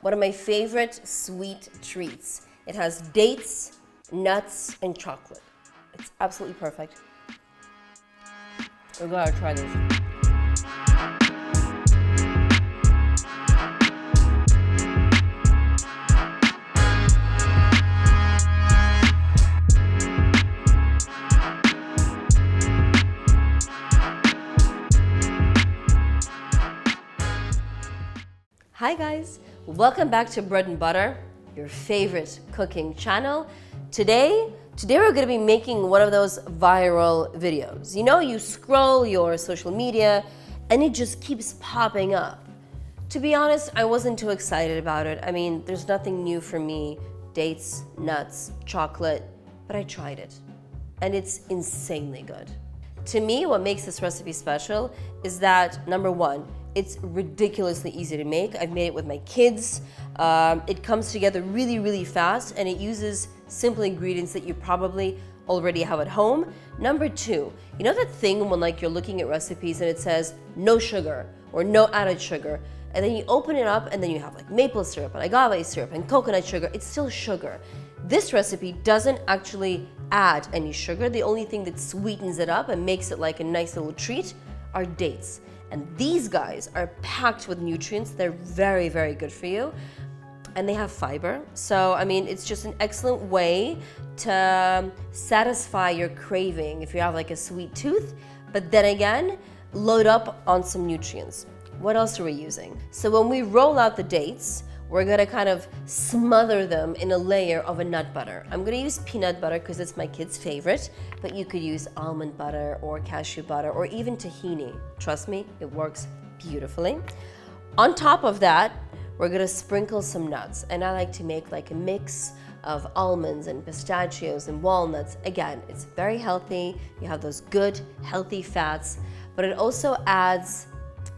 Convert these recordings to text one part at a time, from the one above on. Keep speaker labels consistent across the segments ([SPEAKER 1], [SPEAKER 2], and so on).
[SPEAKER 1] one of my favorite sweet treats. It has dates, nuts, and chocolate. It's absolutely perfect. We're gonna try this. Hi guys, welcome back to Bread and Butter, your favorite cooking channel. Today we're gonna be making one of those viral videos. You know, you scroll your social media and it just keeps popping up. To be honest, I wasn't too excited about it. I mean, there's nothing new for me, dates, nuts, chocolate, but I tried it and it's insanely good. To me, what makes this recipe special is that, number one, it's ridiculously easy to make. I've made it with my kids. It comes together really, really fast, and it uses simple ingredients that you probably already have at home. Number two, you know that thing when you're looking at recipes and it says no sugar or no added sugar, and then you open it up and then you have maple syrup and agave syrup and coconut sugar. It's still sugar. This recipe doesn't actually add any sugar. The only thing that sweetens it up and makes it like a nice little treat are dates. And these guys are packed with nutrients. They're very, very good for you. And they have fiber. So, I mean, it's just an excellent way to satisfy your craving if you have a sweet tooth. But then again, load up on some nutrients. What else are we using? So when we roll out the dates, we're gonna kind of smother them in a layer of a nut butter. I'm gonna use peanut butter because it's my kid's favorite, but you could use almond butter or cashew butter or even tahini. Trust me, it works beautifully. On top of that, we're gonna sprinkle some nuts, and I like to make a mix of almonds and pistachios and walnuts. Again, it's very healthy. You have those good, healthy fats, but it also adds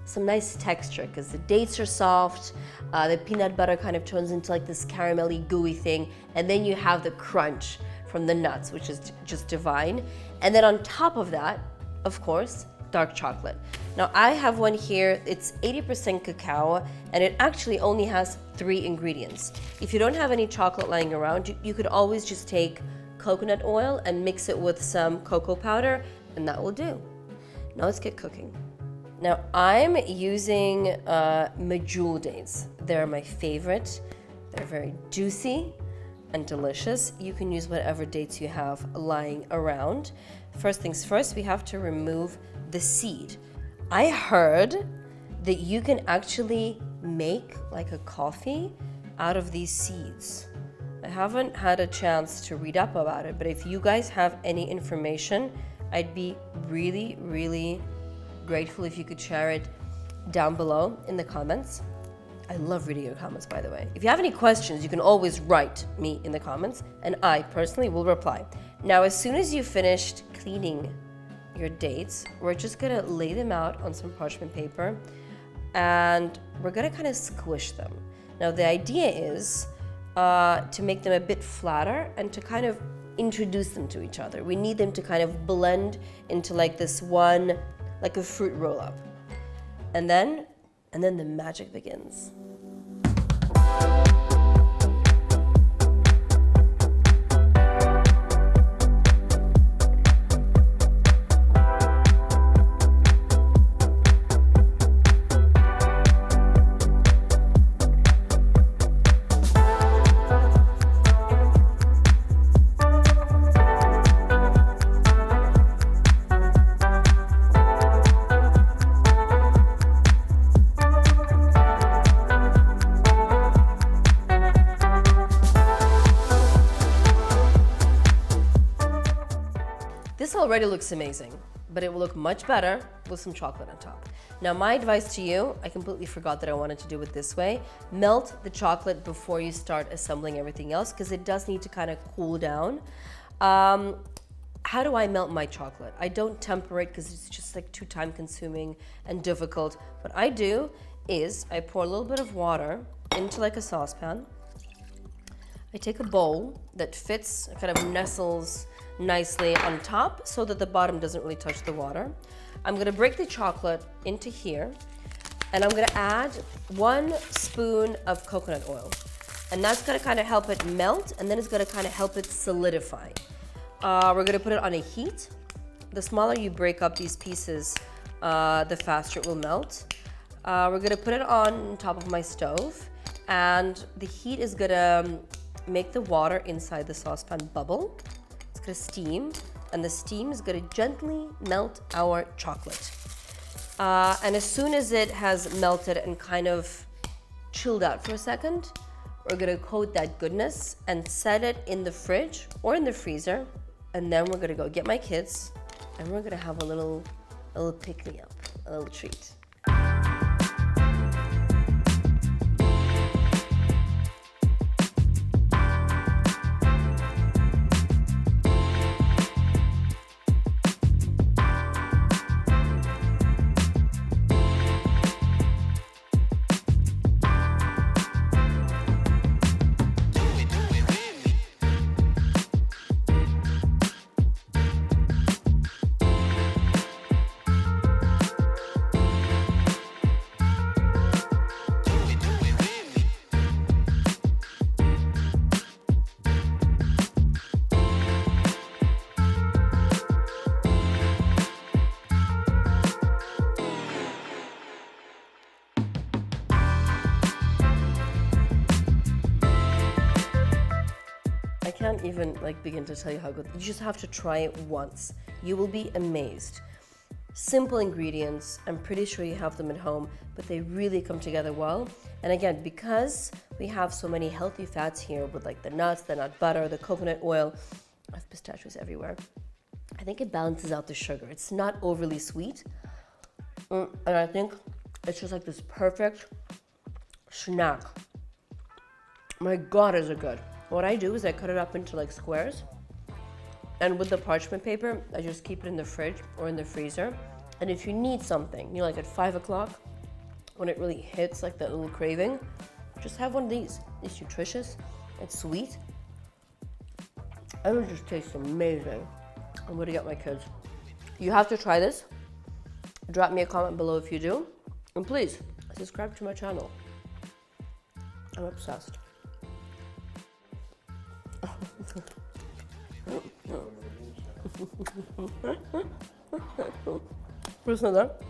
[SPEAKER 1] some nice texture because the dates are soft, the peanut butter kind of turns into this caramelly gooey thing, and then you have the crunch from the nuts, which is just divine. And then on top of that, of course, dark chocolate. Now I have one here, it's 80% cacao, and it actually only has 3 ingredients. If you don't have any chocolate lying around, you could always just take coconut oil and mix it with some cocoa powder, and that will do. Now let's get cooking. Now I'm using medjool dates. They're my favorite. They're very juicy and delicious. You can use whatever dates you have lying around. First things first, we have to remove the seed. I heard that you can actually make a coffee out of these seeds. I haven't had a chance to read up about it, but if you guys have any information, I'd be really, really grateful if you could share it down below in the comments. I love reading your comments, by the way. If you have any questions, you can always write me in the comments, and I personally will reply. Now, as soon as you've finished cleaning your dates, we're just gonna lay them out on some parchment paper, and we're gonna kind of squish them. Now, the idea is to make them a bit flatter and to kind of introduce them to each other. We need them to kind of blend into this one, like a fruit roll-up. And then the magic begins. This already looks amazing, but it will look much better with some chocolate on top. Now, my advice to you, I completely forgot that I wanted to do it this way. Melt the chocolate before you start assembling everything else because it does need to kind of cool down. How do I melt my chocolate? I don't temper it because it's just too time consuming and difficult. What I do is I pour a little bit of water into a saucepan. I take a bowl that fits, kind of nestles nicely on top so that the bottom doesn't really touch the water. I'm gonna break the chocolate into here, And I'm gonna add 1 spoon of coconut oil. And that's gonna kind of help it melt, and then it's gonna kind of help it solidify. We're gonna put it on a heat. The smaller you break up these pieces, the faster it will melt. We're gonna put it on top of my stove, and the heat is gonna make the water inside the saucepan bubble. It's gonna steam, and the steam is gonna gently melt our chocolate. And as soon as it has melted and kind of chilled out for a second, we're gonna coat that goodness and set it in the fridge or in the freezer. And then we're gonna go get my kids, and we're gonna have a little pick-me-up, a little treat. I can't even begin to tell you how good. You just have to try it once. You will be amazed. Simple ingredients. I'm pretty sure you have them at home, but they really come together well. And again, because we have so many healthy fats here with the nuts, the nut butter, the coconut oil, I have pistachios everywhere. I think it balances out the sugar. It's not overly sweet. And I think it's just this perfect snack. My God, is it good. What I do is I cut it up into squares, and with the parchment paper, I just keep it in the fridge or in the freezer. And if you need something, at 5 o'clock, when it really hits that little craving, just have one of these. It's nutritious, it's sweet, and it just tastes amazing. I'm gonna get my kids. You have to try this. Drop me a comment below if you do, and please subscribe to my channel. I'm obsessed. Listen to that.